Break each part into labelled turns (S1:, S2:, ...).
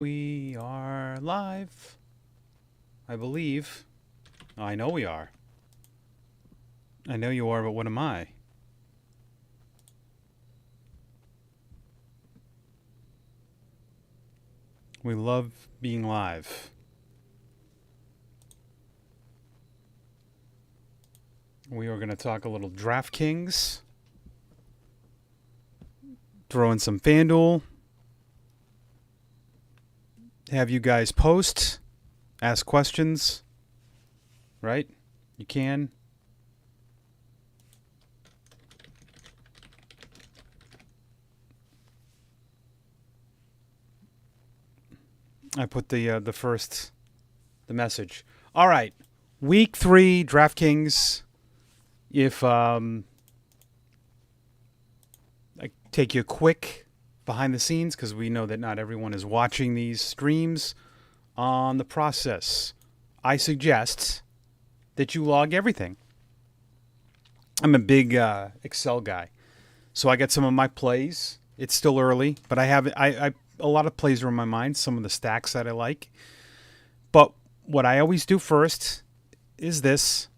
S1: We are live, I believe. I know we are. I know you are, but what am I? We love being live. We are going to talk a little DraftKings, throw in some FanDuel, have you guys post, ask questions, right? You can. I put the message. All right, week 3 DraftKings. If I take you quick behind the scenes because we know that not everyone is watching these streams on the process. I suggest that you log everything. I'm a big Excel guy, so I get some of my plays. It's still early, but I have I a lot of plays are in my mind. Some of the stacks that I like, but what I always do first is this.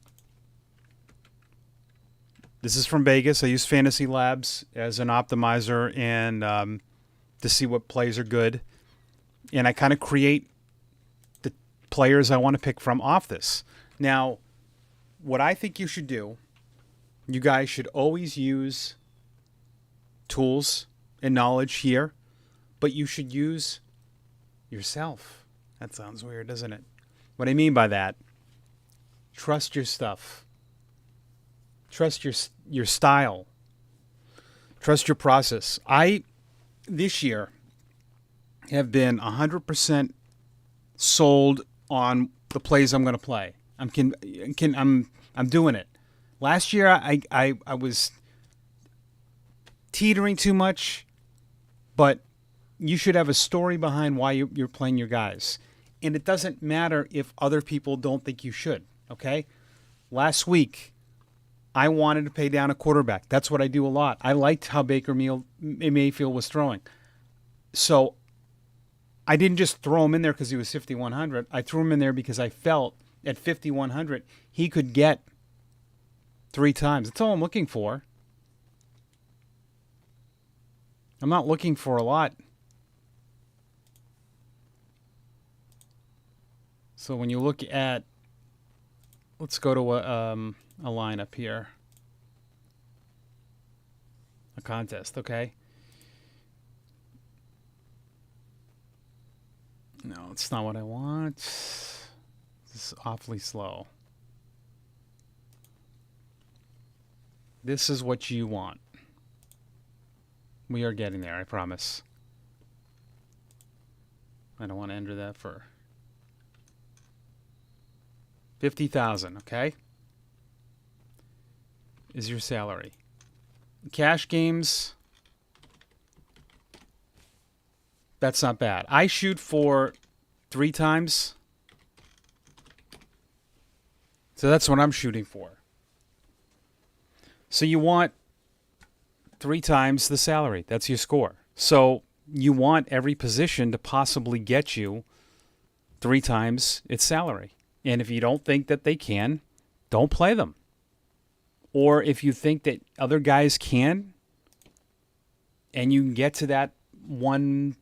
S1: This is from Vegas. I use Fantasy Labs as an optimizer and to see what plays are good. And I kind of create the players I want to pick from off this. Now, what I think you should do, you guys should always use tools and knowledge here, but you should use yourself. That sounds weird, doesn't it? What I mean by that, trust your stuff. Trust your style. Trust your process. I this year have been 100% sold on the plays I'm going to play. I'm doing it. Last year I was teetering too much, but you should have a story behind why you're playing your guys. And it doesn't matter if other people don't think you should, okay? Last week I wanted to pay down a quarterback. That's what I do a lot. I liked how Baker Mayfield was throwing. So I didn't just throw him in there because he was 5,100. I threw him in there because I felt at 5,100 he could get 3 times. That's all I'm looking for. I'm not looking for a lot. So when you look at, let's go to a lineup here. A contest, okay? No, it's not what I want. This is awfully slow. This is what you want. We are getting there, I promise. I don't want to enter that for 50,000, okay? Is your salary. Cash games, that's not bad. I shoot for 3 times. So that's what I'm shooting for. So you want 3 times the salary. That's your score. So you want every position to possibly get you 3 times its salary. And if you don't think that they can, don't play them. Or if you think that other guys can, and you can get to that one,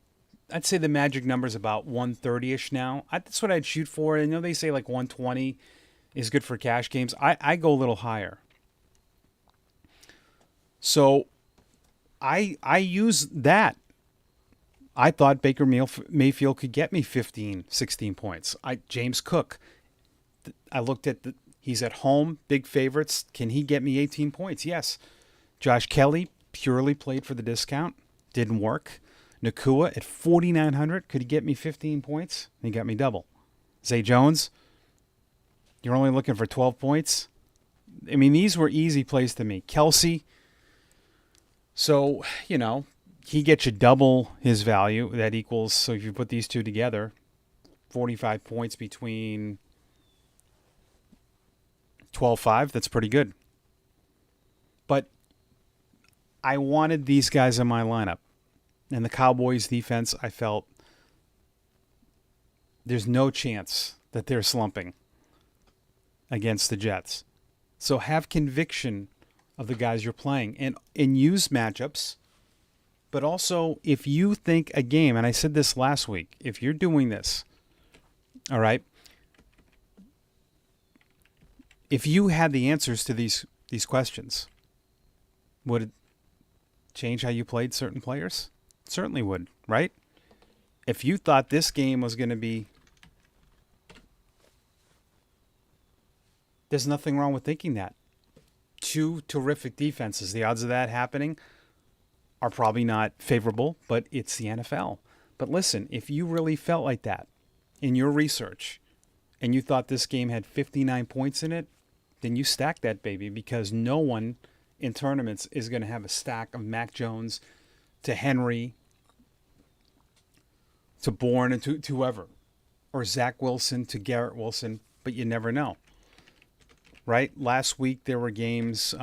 S1: I'd say the magic number is about 130-ish now. That's what I'd shoot for. I know they say like 120 is good for cash games. I go a little higher. So I use that. I thought Baker Mayfield could get me 15, 16 points. James Cook, I looked at he's at home, big favorites. Can he get me 18 points? Yes. Josh Kelly purely played for the discount. Didn't work. Nakua at 4,900. Could he get me 15 points? He got me double. Zay Jones, you're only looking for 12 points. I mean, these were easy plays to me. Kelsey, so, he gets you double his value. That equals, so if you put these two together, 45 points between 12-5. That's pretty good. But I wanted these guys in my lineup. And the Cowboys defense, I felt There's no chance that they're slumping against the Jets. So have conviction of the guys you're playing and use matchups. But also, if you think a game, and I said this last week, if you're doing this, all right, if you had the answers to these questions, would it change how you played certain players? It certainly would, right? If you thought this game was going to be, there's nothing wrong with thinking that. Two terrific defenses. The odds of that happening are probably not favorable, but it's the NFL. But listen, if you really felt like that in your research and you thought this game had 59 points in it, then you stack that baby, because no one in tournaments is going to have a stack of Mac Jones to Henry to Bourne and to whoever, or Zach Wilson to Garrett Wilson, but you never know. Right? Last week there were games,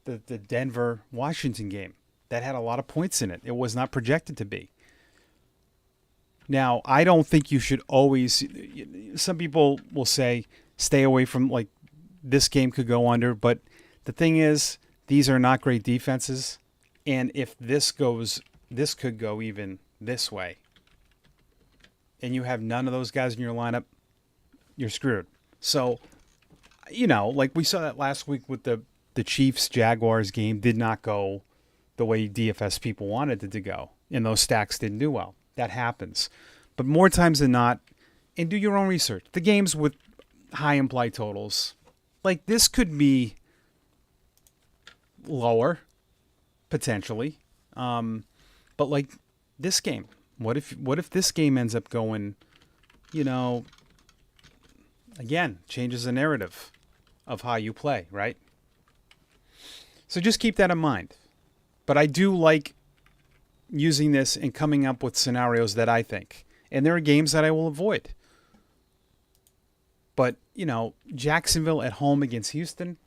S1: the Denver-Washington game, that had a lot of points in it. It was not projected to be. Now, I don't think you should always, some people will say, stay away from, like, this game could go under, but the thing is, these are not great defenses, and if this could go even this way, and you have none of those guys in your lineup, you're screwed. So, like we saw that last week with the Chiefs-Jaguars game, did not go the way DFS people wanted it to go, and those stacks didn't do well. That happens. But more times than not, and do your own research. The games with high implied totals, like this could be lower, potentially. But like this game, what if this game ends up going, again, changes the narrative of how you play, right? So just keep that in mind. But I do like using this and coming up with scenarios that I think. And there are games that I will avoid. But, Jacksonville at home against Houston,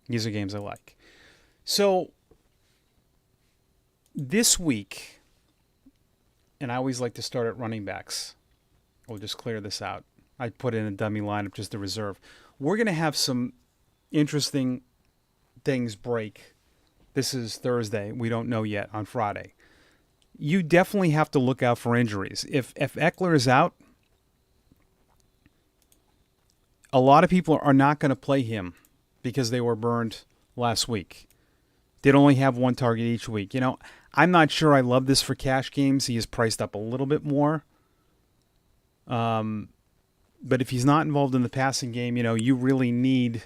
S1: these are games I like. So this week, and I always like to start at running backs. We'll just clear this out. I put in a dummy lineup just to reserve. We're going to have some interesting things break. This is Thursday. We don't know yet on Friday. You definitely have to look out for injuries. If Eckler is out, a lot of people are not going to play him because they were burned last week. They'd only have one target each week. I'm not sure I love this for cash games. He is priced up a little bit more. But if he's not involved in the passing game, you really need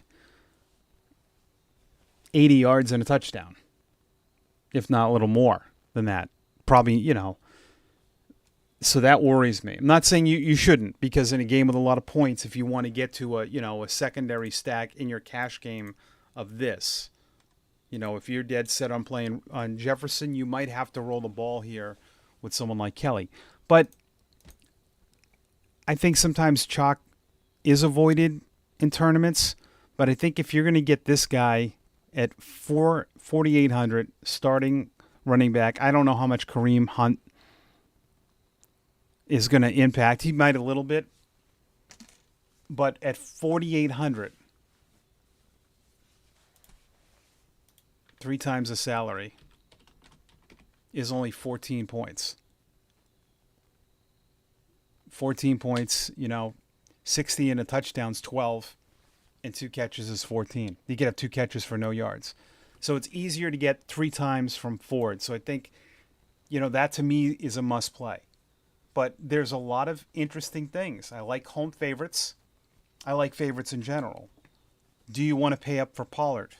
S1: 80 yards and a touchdown, if not a little more than that. Probably, so that worries me. I'm not saying you shouldn't, because in a game with a lot of points, if you want to get to a secondary stack in your cash game of this, if you're dead set on playing on Jefferson, you might have to roll the ball here with someone like Kelly. But I think sometimes chalk is avoided in tournaments, but I think if you're going to get this guy at 4,800 starting running back, I don't know how much Kareem Hunt is going to impact. He might a little bit, but at 4,800, 3 times the salary is only 14 points. 14 points, 60 and a touchdown's 12, and 2 catches is 14. You could have 2 catches for no yards. So it's easier to get 3 times from Ford. So I think, that to me is a must play. But there's a lot of interesting things. I like home favorites. I like favorites in general. Do you want to pay up for Pollard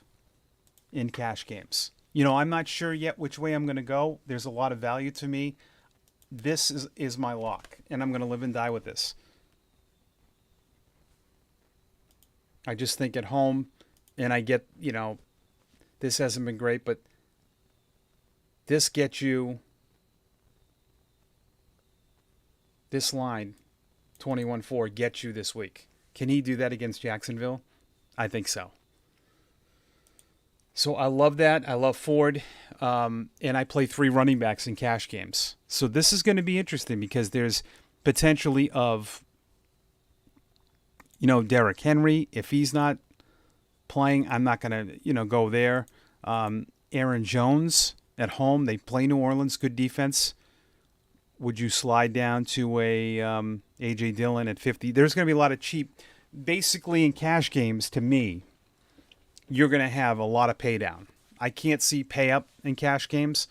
S1: in cash games? I'm not sure yet which way I'm going to go. There's a lot of value to me. This is my lock, and I'm going to live and die with this. I just think at home, and I get, this hasn't been great, but this gets you, this line, 21-4, gets you this week. Can he do that against Jacksonville? I think so. So I love that. I love Ford. And I play 3 running backs in cash games. So this is going to be interesting because there's potentially of, Derrick Henry. If he's not playing, I'm not going to, go there. Aaron Jones at home. They play New Orleans, good defense. Would you slide down to a A.J. Dillon at 50? There's going to be a lot of cheap. Basically, in cash games, to me, you're going to have a lot of pay down. I can't see pay up in cash games.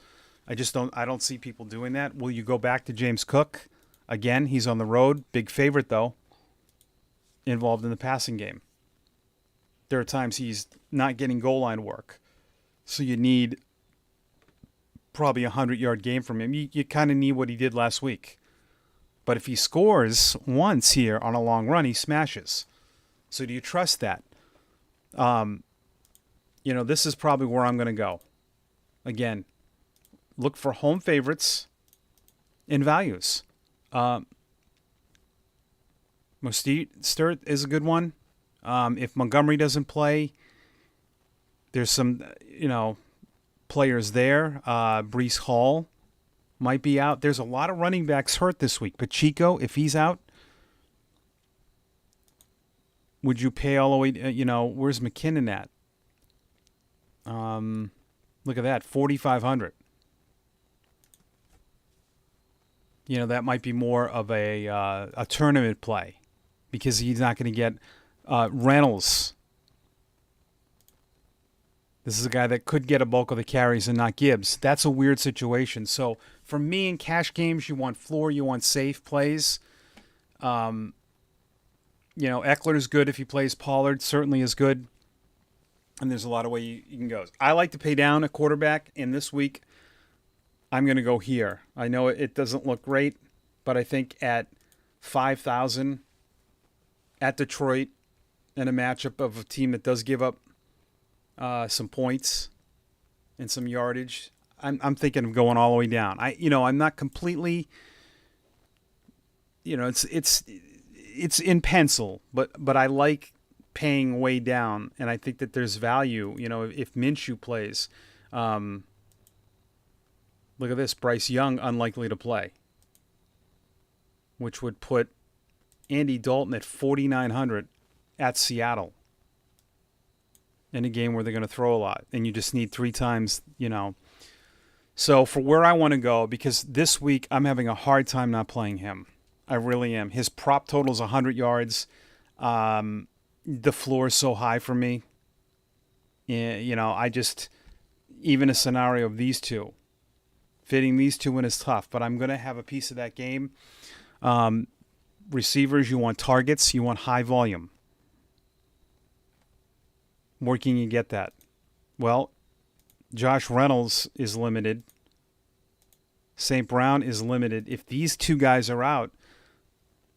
S1: I don't see people doing that. Will you go back to James Cook? Again, he's on the road. Big favorite, though, involved in the passing game. There are times he's not getting goal line work. So you need probably a 100-yard game from him. You kind of need what he did last week. But if he scores once here on a long run, he smashes. So do you trust that? This is probably where I'm going to go. Again, look for home favorites and values. Mostert is a good one. If Montgomery doesn't play, there's some, players there. Breece Hall might be out. There's a lot of running backs hurt this week. Pacheco, if he's out, would you pay all the way? Where's McKinnon at? Look at that, 4,500. That might be more of a tournament play because he's not going to get Reynolds. This is a guy that could get a bulk of the carries and not Gibbs. That's a weird situation. So for me in cash games, you want floor, you want safe plays. Eckler's good if he plays. Pollard certainly is good. And there's a lot of way you can go. I like to pay down a quarterback, and this week I'm going to go here. I know it doesn't look great, but I think at 5,000 at Detroit in a matchup of a team that does give up some points and some yardage, I'm thinking of going all the way down. I'm not completely, it's in pencil, but I like paying way down, and I think that there's value. If Minshew plays, look at this: Bryce Young unlikely to play, which would put Andy Dalton at 4,900 at Seattle in a game where they're going to throw a lot, and you just need 3 times. So for where I want to go, because this week I'm having a hard time not playing him. I really am. His prop total is 100 yards. The floor is so high for me. I just, even a scenario of these two, fitting these two in is tough, but I'm going to have a piece of that game. Receivers, you want targets, you want high volume. Where can you get that? Well, Josh Reynolds is limited. St. Brown is limited. If these two guys are out,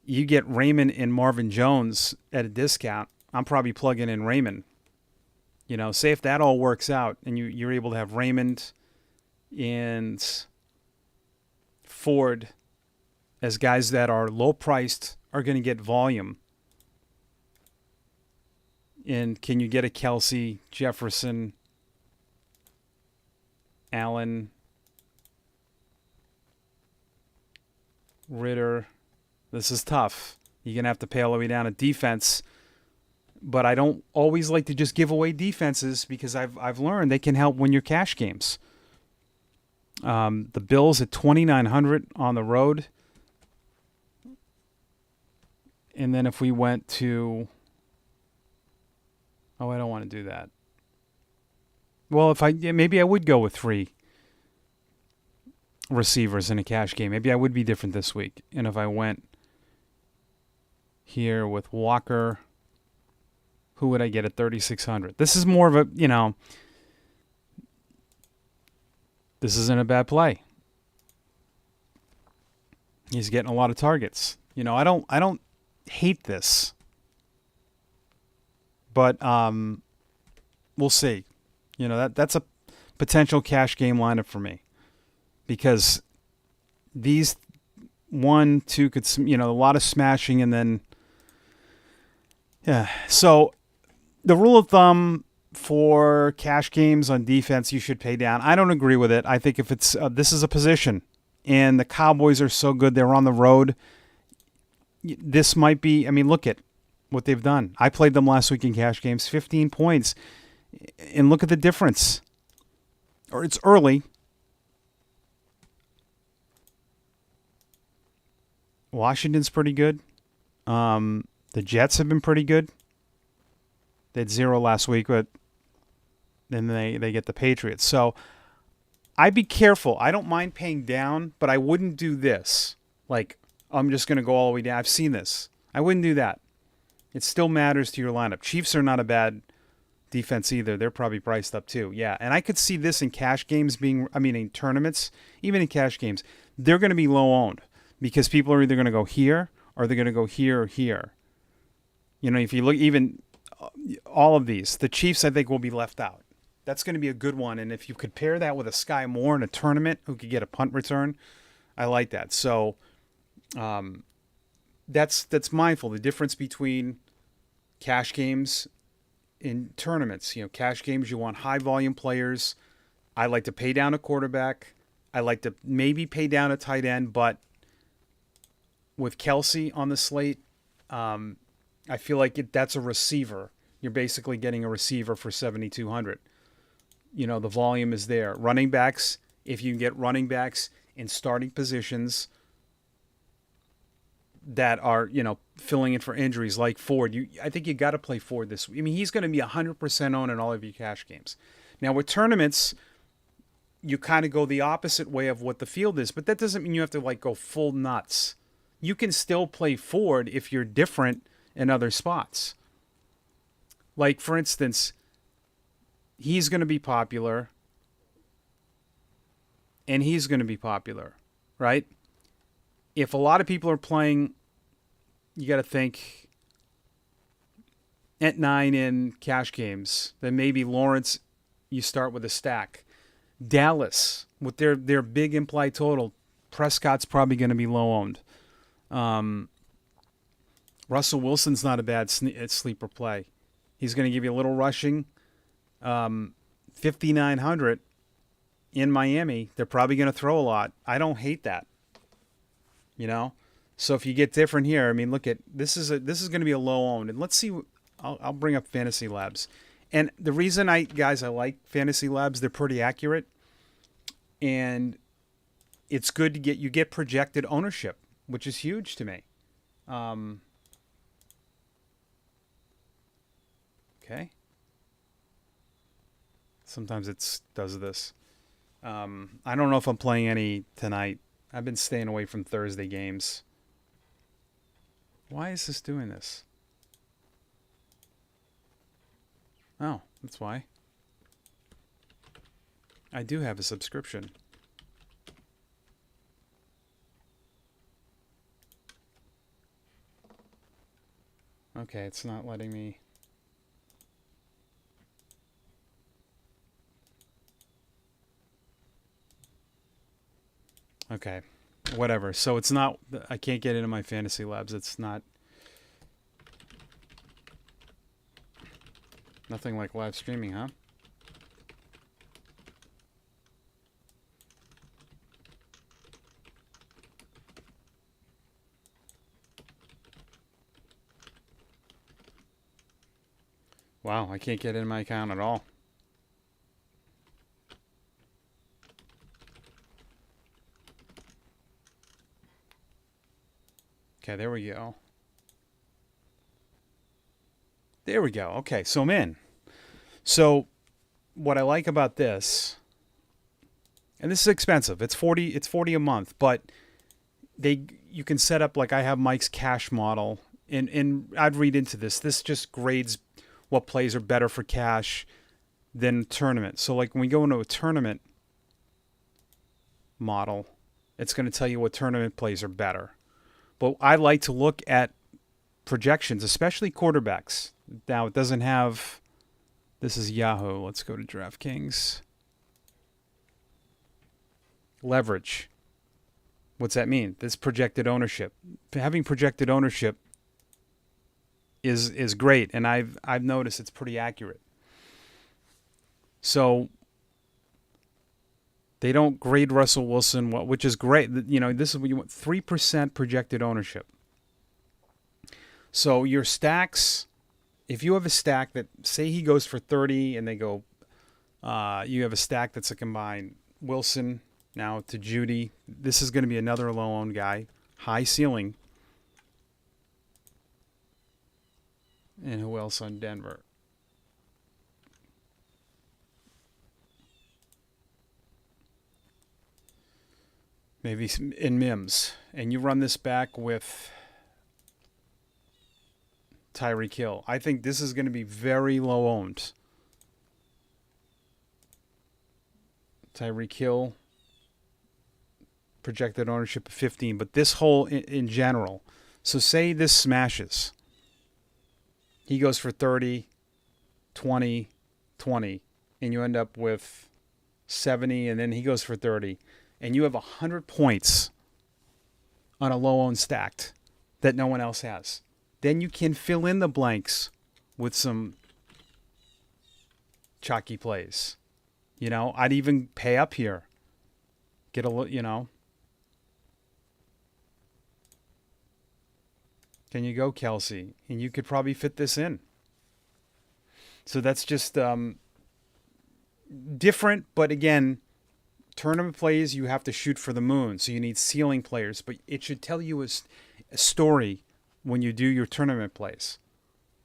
S1: you get Raymond and Marvin Jones at a discount. I'm probably plugging in Raymond. Say if that all works out and you're able to have Raymond and Ford as guys that are low priced, are going to get volume. And can you get a Kelsey, Jefferson, Allen, Ritter? This is tough. You're going to have to pay all the way down at defense. But I don't always like to just give away defenses because I've learned they can help win your cash games. The Bills at 2,900 on the road. And then if we went to... Oh, I don't want to do that. Well, maybe I would go with 3 receivers in a cash game. Maybe I would be different this week. And if I went here with Walker, who would I get at 3,600? This is more of a, this isn't a bad play. He's getting a lot of targets. I don't hate this. But we'll see. That's a potential cash game lineup for me. Because these 1, 2 could, a lot of smashing and then, yeah. So the rule of thumb for cash games on defense, you should pay down. I don't agree with it. I think if it's this is a position, and the Cowboys are so good, they're on the road. This might be. I mean, look at what they've done. I played them last week in cash games, 15 points, and look at the difference. Or it's early. Washington's pretty good. The Jets have been pretty good. They had 0 last week, but then they get the Patriots. So I'd be careful. I don't mind paying down, but I wouldn't do this. Like, I'm just going to go all the way down. I've seen this. I wouldn't do that. It still matters to your lineup. Chiefs are not a bad defense either. They're probably priced up too. Yeah, and I could see this in cash games in tournaments, even in cash games, they're going to be low owned because people are either going to go here or they're going to go here or here. You know, if you look even all of these, the Chiefs I think will be left out. That's going to be a good one. And if you could pair that with a Sky Moore in a tournament who could get a punt return, I like that. So that's mindful. The difference between cash games in tournaments. You know, cash games, you want high volume players. I like to pay down a quarterback. I like to maybe pay down a tight end, but with Kelsey on the slate, I feel like that's a receiver. You're basically getting a receiver for 7,200. You know, the volume is there. Running backs, if you can get running backs in starting positions that are, you know, filling in for injuries like Ford, I think you got to play Ford this week. I mean, he's going to be 100% owned in all of your cash games. Now, with tournaments, you kind of go the opposite way of what the field is, but that doesn't mean you have to, like, go full nuts. You can still play Ford if you're different in other spots. Like, for instance, he's going to be popular, and he's going to be popular, right? If a lot of people are playing, you got to think at 9 in cash games, then maybe Lawrence, you start with a stack. Dallas, with their big implied total, Prescott's probably going to be low owned. Russell Wilson's not a bad sleeper play. He's going to give you a little rushing. 5,900 in Miami. They're probably going to throw a lot. I don't hate that. You know, so if you get different here, I mean, look at this is going to be a low owned, and let's see. I'll bring up Fantasy Labs, and the reason I like Fantasy Labs, they're pretty accurate, and it's good to get projected ownership, which is huge to me. Okay. Sometimes it does this. I don't know if I'm playing any tonight. I've been staying away from Thursday games. Why is this doing this? Oh, that's why. I do have a subscription. Okay, it's not letting me. Okay, whatever. So it's not, I can't get into my Fantasy Labs. It's not, nothing like live streaming, huh? Wow, I can't get in my account at all. Okay, there we go. There we go. Okay, so I'm in. So what I like about this, and this is expensive. It's $40 a month, but you can set up, like I have Mike's cash model, and I'd read into this. This just grades what plays are better for cash than tournament. So like when we go into a tournament model, it's going to tell you what tournament plays are better. But I like to look at projections, especially quarterbacks. Now, it doesn't have... This is Yahoo. Let's go to DraftKings. Leverage. What's that mean? This projected ownership. Having projected ownership is great, and I've noticed it's pretty accurate. So they don't grade Russell Wilson, which is great. This is what you want, 3% projected ownership. So your stacks, if you have a stack that, say he goes for 30 and they go, you have a stack that's a combined Wilson now to Judy. This is going to be another low-owned guy, high ceiling. And who else on Denver? Maybe in Mims. And you run this back with Tyreek Hill. I think this is going to be very low owned. Tyreek Hill, projected ownership of 15, but this whole in general. So say this smashes. He goes for 30, 20, 20, and you end up with 70, and then he goes for 30. And you have 100 points on a low-owned stacked that no one else has. Then you can fill in the blanks with some chalky plays. I'd even pay up here. Get a little, Can you go, Kelsey? And you could probably fit this in. So that's just different, but again, tournament plays, you have to shoot for the moon, so you need ceiling players, but it should tell you a story when you do your tournament plays.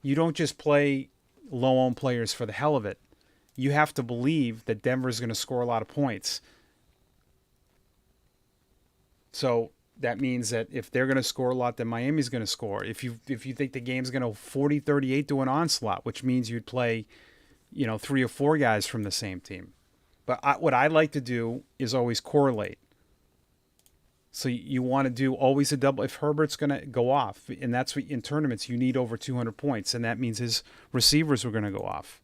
S1: You don't just play low-owned players for the hell of it. You have to believe that Denver's going to score a lot of points. So that means that if they're going to score a lot, then Miami's going to score. If you think the game's going to 40-38 to an onslaught, which means you'd play, 3 or 4 guys from the same team. But what I like to do is always correlate. So you want to do always a double. If Herbert's going to go off, and that's what in tournaments you need over 200 points, and that means his receivers are going to go off.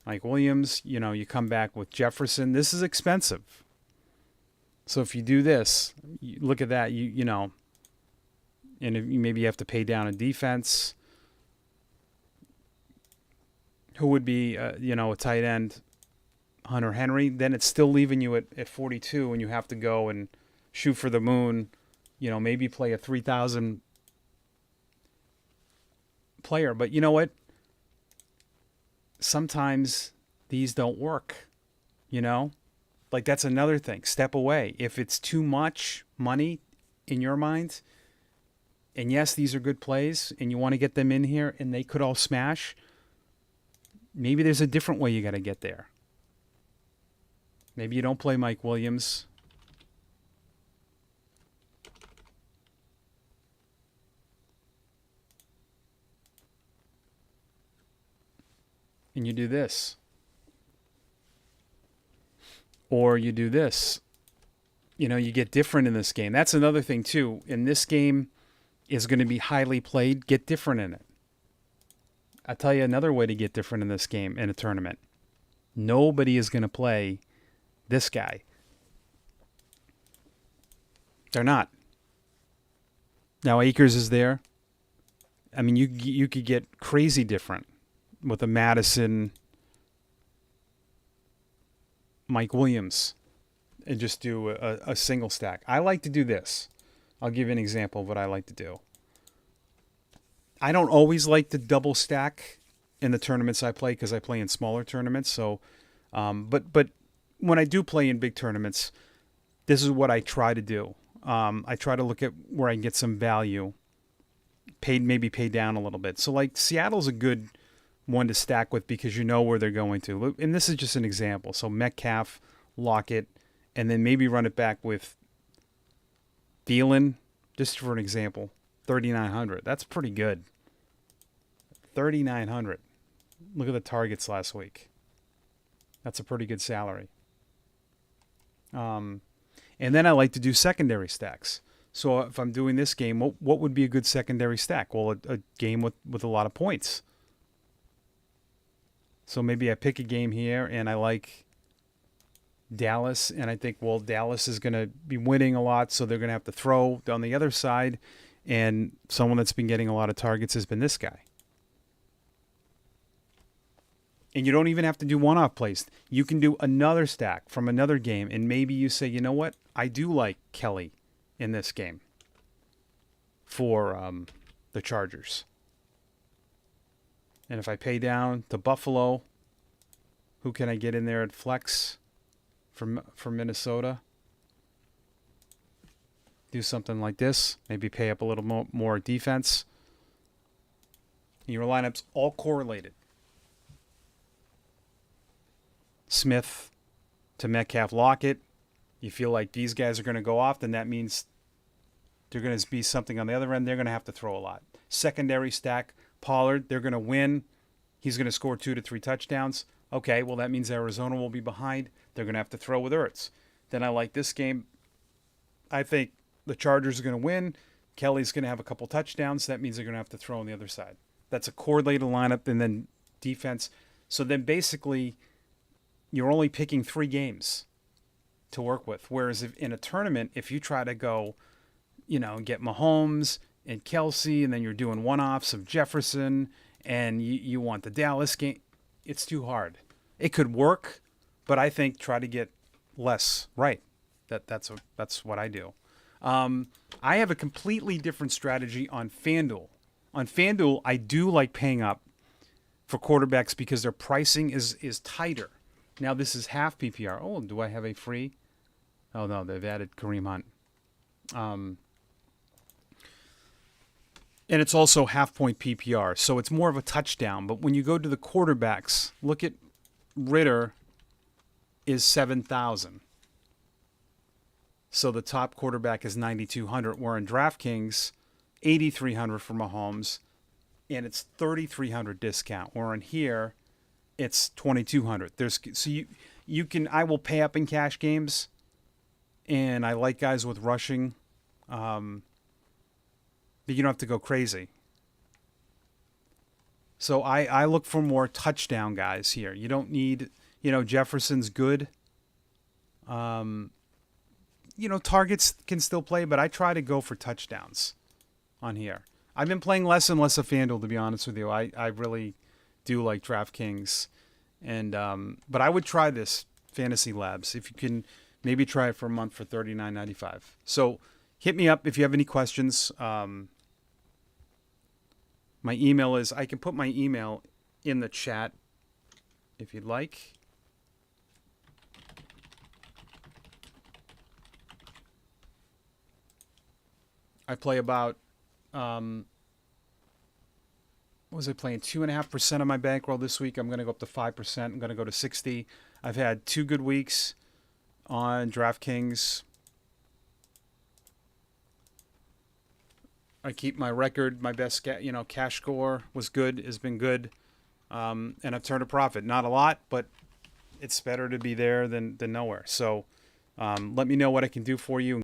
S1: Mike Williams, you come back with Jefferson. This is expensive. So if you do this, you look at that, and if maybe you have to pay down a defense. Who would be, a tight end, Hunter Henry, then it's still leaving you at 42, and you have to go and shoot for the moon, maybe play a 3,000 player. But you know what? Sometimes these don't work, Like that's another thing. Step away. If it's too much money in your mind, and yes, these are good plays, and you want to get them in here, and they could all smash, maybe there's a different way you got to get there. Maybe you don't play Mike Williams. And you do this. Or you do this. You get different in this game. That's another thing, too. In this game is going to be highly played. Get different in it. I'll tell you another way to get different in this game in a tournament. Nobody is going to play this guy. They're not. Now Akers is there. I mean, you could get crazy different with a Madison, Mike Williams, and just do a single stack. I like to do this. I'll give you an example of what I like to do. I don't always like to double stack in the tournaments I play because I play in smaller tournaments. So, but when I do play in big tournaments, this is what I try to do. I try to look at where I can get some value, maybe pay down a little bit. So like Seattle's a good one to stack with because you know where they're going to. And this is just an example. So Metcalf, Lockett, and then maybe run it back with Thielen, just for an example. 3,900. That's pretty good. 3,900. Look at the targets last week. That's a pretty good salary. And then I like to do secondary stacks. So if I'm doing this game, what would be a good secondary stack? Well, a game with a lot of points. So maybe I pick a game here and I like Dallas, and I think, well, Dallas is going to be winning a lot, so they're going to have to throw on the other side. And someone that's been getting a lot of targets has been this guy. And you don't even have to do one-off plays. You can do another stack from another game, and maybe you say, you know what? I do like Kelly in this game for the Chargers. And if I pay down to Buffalo, who can I get in there at flex from Minnesota? Do something like this. Maybe pay up a little more defense. Your lineup's all correlated. Smith to Metcalf, Lockett. You feel like these guys are going to go off, then that means they're going to be something on the other end. They're going to have to throw a lot. Secondary stack, Pollard, they're going to win. He's going to score 2 to 3 touchdowns. Okay, well, that means Arizona will be behind. They're going to have to throw with Ertz. Then I like this game. I think the Chargers are going to win. Kelly's going to have a couple touchdowns. That means they're going to have to throw on the other side. That's a correlated lineup, and then defense. So then basically you're only picking 3 games to work with. Whereas if in a tournament, if you try to go, get Mahomes and Kelsey, and then you're doing one-offs of Jefferson, and you want the Dallas game, it's too hard. It could work, but I think try to get less right. That's what I do. I have a completely different strategy on FanDuel. On FanDuel, I do like paying up for quarterbacks because their pricing is tighter. Now, this is half PPR. Oh, do I have a free? Oh, no, they've added Kareem Hunt. And it's also half-point PPR, so it's more of a touchdown. But when you go to the quarterbacks, look at Ritter is 7,000. So the top quarterback is 9,200. We're in DraftKings, 8,300 for Mahomes, and it's 3,300 discount. We're in here, it's 2,200. You can. I will pay up in cash games, and I like guys with rushing, but you don't have to go crazy. So I look for more touchdown guys here. You don't need, Jefferson's good. Targets can still play, but I try to go for touchdowns on here. I've been playing less and less of FanDuel, to be honest with you. I really do like DraftKings, and but I would try this Fantasy Labs if you can. Maybe try it for a month for $39.95. So hit me up if you have any questions. My email is, I can put my email in the chat if you'd like. I play about, what was I playing? 2.5% of my bankroll this week. I'm going to go up to 5%. I'm going to go to 60. I've had 2 good weeks on DraftKings. I keep my record. My best, cash score was good. Has been good, and I've turned a profit. Not a lot, but it's better to be there than nowhere. So, let me know what I can do for you.